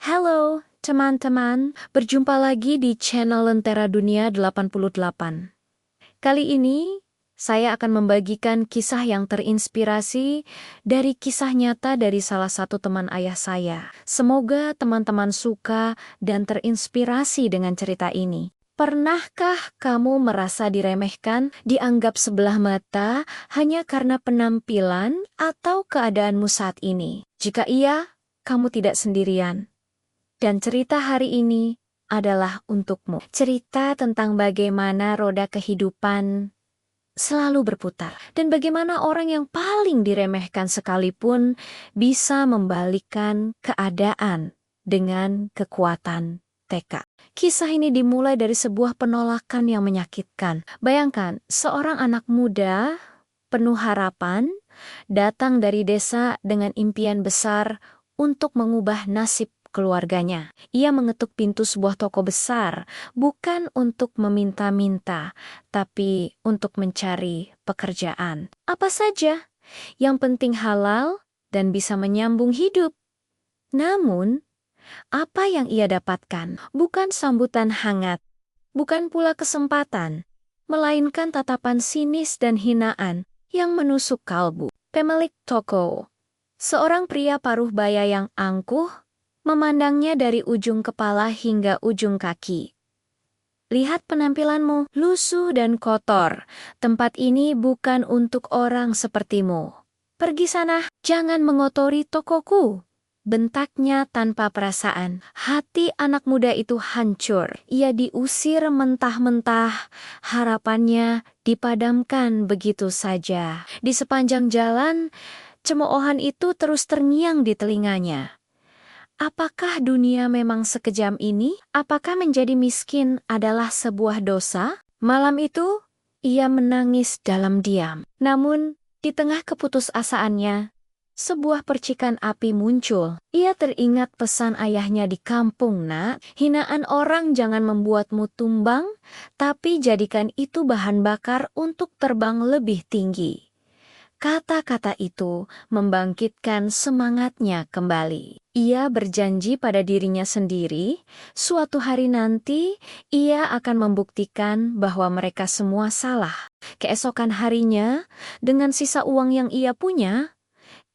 Halo, teman-teman. Berjumpa lagi di channel Lentera Dunia 88. Kali ini, saya akan membagikan kisah yang terinspirasi dari kisah nyata dari salah satu teman ayah saya. Semoga teman-teman suka dan terinspirasi dengan cerita ini. Pernahkah kamu merasa diremehkan, dianggap sebelah mata, hanya karena penampilan atau keadaanmu saat ini? Jika iya, kamu tidak sendirian. Dan cerita hari ini adalah untukmu. Cerita tentang bagaimana roda kehidupan selalu berputar. Dan bagaimana orang yang paling diremehkan sekalipun bisa membalikkan keadaan dengan kekuatan tekad. Kisah ini dimulai dari sebuah penolakan yang menyakitkan. Bayangkan, seorang anak muda penuh harapan datang dari desa dengan impian besar untuk mengubah nasib keluarganya. Ia mengetuk pintu sebuah toko besar, bukan untuk meminta-minta, tapi untuk mencari pekerjaan. Apa saja, yang penting halal dan bisa menyambung hidup. Namun, apa yang ia dapatkan bukan sambutan hangat, bukan pula kesempatan, melainkan tatapan sinis dan hinaan yang menusuk kalbu. Pemilik toko, seorang pria paruh baya yang angkuh, memandangnya dari ujung kepala hingga ujung kaki. Lihat penampilanmu, lusuh dan kotor. Tempat ini bukan untuk orang sepertimu. Pergi sana, jangan mengotori tokoku. Bentaknya tanpa perasaan. Hati anak muda itu hancur. Ia diusir mentah-mentah. Harapannya dipadamkan begitu saja. Di sepanjang jalan, cemoohan itu terus terngiang di telinganya. Apakah dunia memang sekejam ini? Apakah menjadi miskin adalah sebuah dosa? Malam itu, ia menangis dalam diam. Namun, di tengah keputusasaannya, sebuah percikan api muncul. Ia teringat pesan ayahnya di kampung, "Nak, hinaan orang jangan membuatmu tumbang, tapi jadikan itu bahan bakar untuk terbang lebih tinggi." Kata-kata itu membangkitkan semangatnya kembali. Ia berjanji pada dirinya sendiri, suatu hari nanti ia akan membuktikan bahwa mereka semua salah. Keesokan harinya, dengan sisa uang yang ia punya,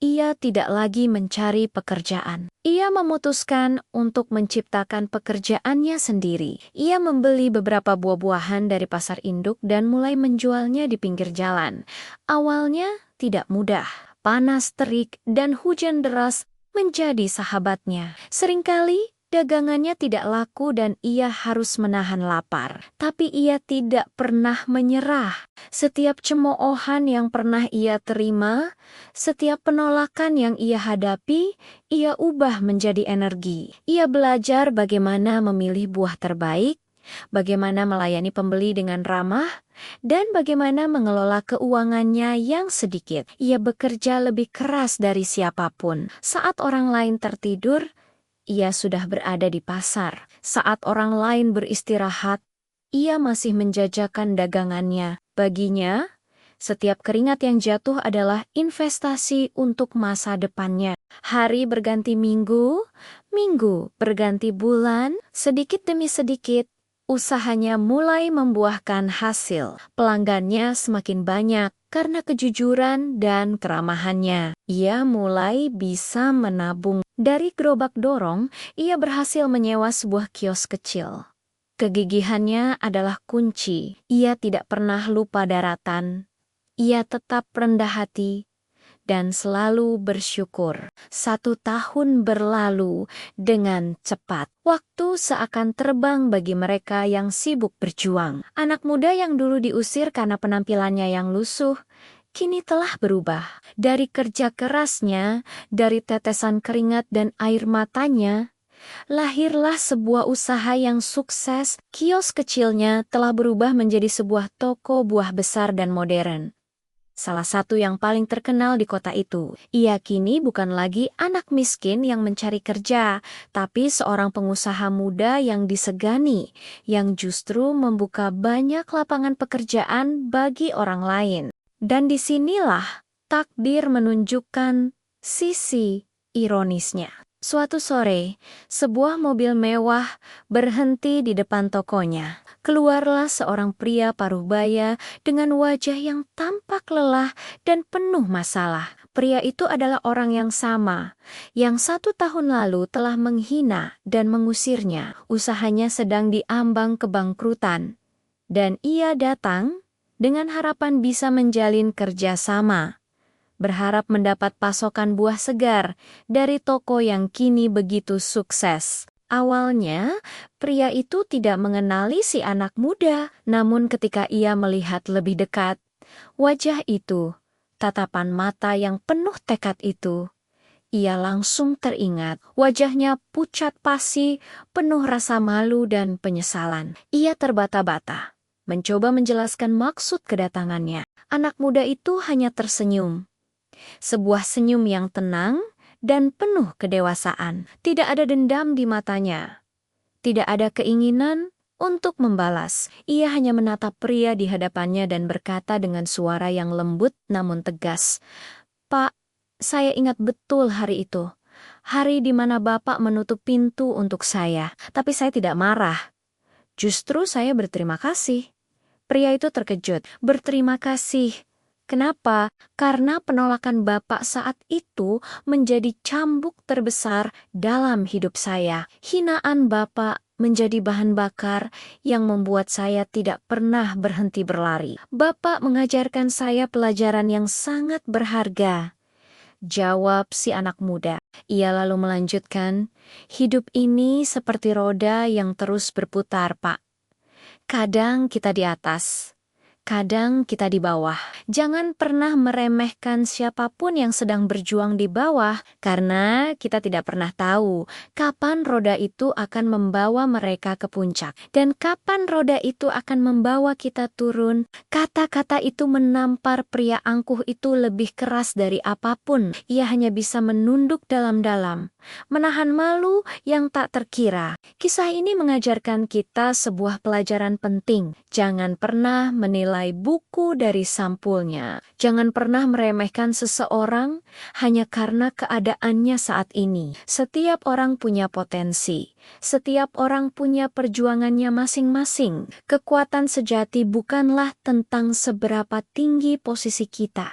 ia tidak lagi mencari pekerjaan. Ia memutuskan untuk menciptakan pekerjaannya sendiri. Ia membeli beberapa buah-buahan dari pasar induk dan mulai menjualnya di pinggir jalan. Awalnya tidak mudah. Panas terik dan hujan deras menjadi sahabatnya. Seringkali dagangannya tidak laku dan ia harus menahan lapar. Tapi ia tidak pernah menyerah. Setiap cemoohan yang pernah ia terima, setiap penolakan yang ia hadapi, ia ubah menjadi energi. Ia belajar bagaimana memilih buah terbaik, bagaimana melayani pembeli dengan ramah, dan bagaimana mengelola keuangannya yang sedikit. Ia bekerja lebih keras dari siapapun. Saat orang lain tertidur, ia sudah berada di pasar. Saat orang lain beristirahat, ia masih menjajakan dagangannya. Baginya, setiap keringat yang jatuh adalah investasi untuk masa depannya. Hari berganti minggu, minggu berganti bulan, sedikit demi sedikit, usahanya mulai membuahkan hasil. Pelanggannya semakin banyak karena kejujuran dan keramahannya. Ia mulai bisa menabung. Dari gerobak dorong, ia berhasil menyewa sebuah kios kecil. Kegigihannya adalah kunci. Ia tidak pernah lupa daratan. Ia tetap rendah hati dan selalu bersyukur. 1 tahun berlalu dengan cepat. Waktu seakan terbang bagi mereka yang sibuk berjuang. Anak muda yang dulu diusir karena penampilannya yang lusuh, kini telah berubah. Dari kerja kerasnya, dari tetesan keringat dan air matanya, lahirlah sebuah usaha yang sukses. Kios kecilnya telah berubah menjadi sebuah toko buah besar dan modern. Salah satu yang paling terkenal di kota itu. Ia kini bukan lagi anak miskin yang mencari kerja, tapi seorang pengusaha muda yang disegani, yang justru membuka banyak lapangan pekerjaan bagi orang lain. Dan disinilah takdir menunjukkan sisi ironisnya. Suatu sore, sebuah mobil mewah berhenti di depan tokonya. Keluarlah seorang pria parubaya dengan wajah yang tampak lelah dan penuh masalah. Pria itu adalah orang yang sama, yang 1 tahun lalu telah menghina dan mengusirnya. Usahanya sedang diambang kebangkrutan, dan ia datang dengan harapan bisa menjalin kerjasama, berharap mendapat pasokan buah segar dari toko yang kini begitu sukses. Awalnya, pria itu tidak mengenali si anak muda, namun ketika ia melihat lebih dekat, wajah itu, tatapan mata yang penuh tekad itu, ia langsung teringat. Wajahnya pucat pasi, penuh rasa malu dan penyesalan. Ia terbata-bata, mencoba menjelaskan maksud kedatangannya. Anak muda itu hanya tersenyum. Sebuah senyum yang tenang dan penuh kedewasaan. Tidak ada dendam di matanya. Tidak ada keinginan untuk membalas. Ia hanya menatap pria di hadapannya dan berkata dengan suara yang lembut namun tegas, "Pak, saya ingat betul hari itu. Hari di mana Bapak menutup pintu untuk saya. Tapi saya tidak marah. Justru saya berterima kasih." Pria itu terkejut. "Berterima kasih. Kenapa?" "Karena penolakan Bapak saat itu menjadi cambuk terbesar dalam hidup saya. Hinaan Bapak menjadi bahan bakar yang membuat saya tidak pernah berhenti berlari. Bapak mengajarkan saya pelajaran yang sangat berharga," jawab si anak muda. Ia lalu melanjutkan, "Hidup ini seperti roda yang terus berputar, Pak. Kadang kita di atas, kadang kita di bawah. Jangan pernah meremehkan siapapun yang sedang berjuang di bawah, karena kita tidak pernah tahu kapan roda itu akan membawa mereka ke puncak, dan kapan roda itu akan membawa kita turun." Kata-kata itu menampar pria angkuh itu lebih keras dari apapun. Ia hanya bisa menunduk dalam-dalam, menahan malu yang tak terkira. Kisah ini mengajarkan kita sebuah pelajaran penting. Jangan pernah menilai buku dari sampulnya. Jangan pernah meremehkan seseorang hanya karena keadaannya saat ini. Setiap orang punya potensi. Setiap orang punya perjuangannya masing-masing. Kekuatan sejati bukanlah tentang seberapa tinggi posisi kita,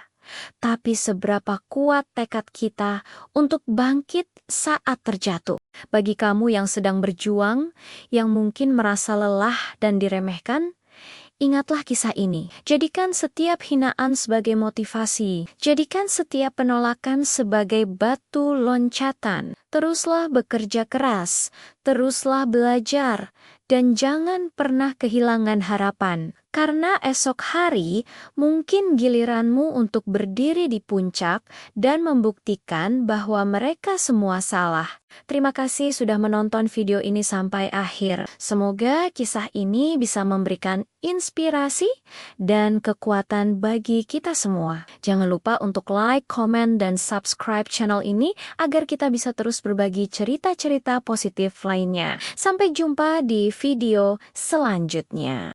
tapi seberapa kuat tekad kita untuk bangkit saat terjatuh. Bagi kamu yang sedang berjuang, yang mungkin merasa lelah dan diremehkan, ingatlah kisah ini. Jadikan setiap hinaan sebagai motivasi. Jadikan setiap penolakan sebagai batu loncatan. Teruslah bekerja keras, teruslah belajar, dan jangan pernah kehilangan harapan. Karena esok hari mungkin giliranmu untuk berdiri di puncak dan membuktikan bahwa mereka semua salah. Terima kasih sudah menonton video ini sampai akhir. Semoga kisah ini bisa memberikan inspirasi dan kekuatan bagi kita semua. Jangan lupa untuk like, komen, dan subscribe channel ini agar kita bisa terus berbagi cerita-cerita positif lainnya. Sampai jumpa di video selanjutnya.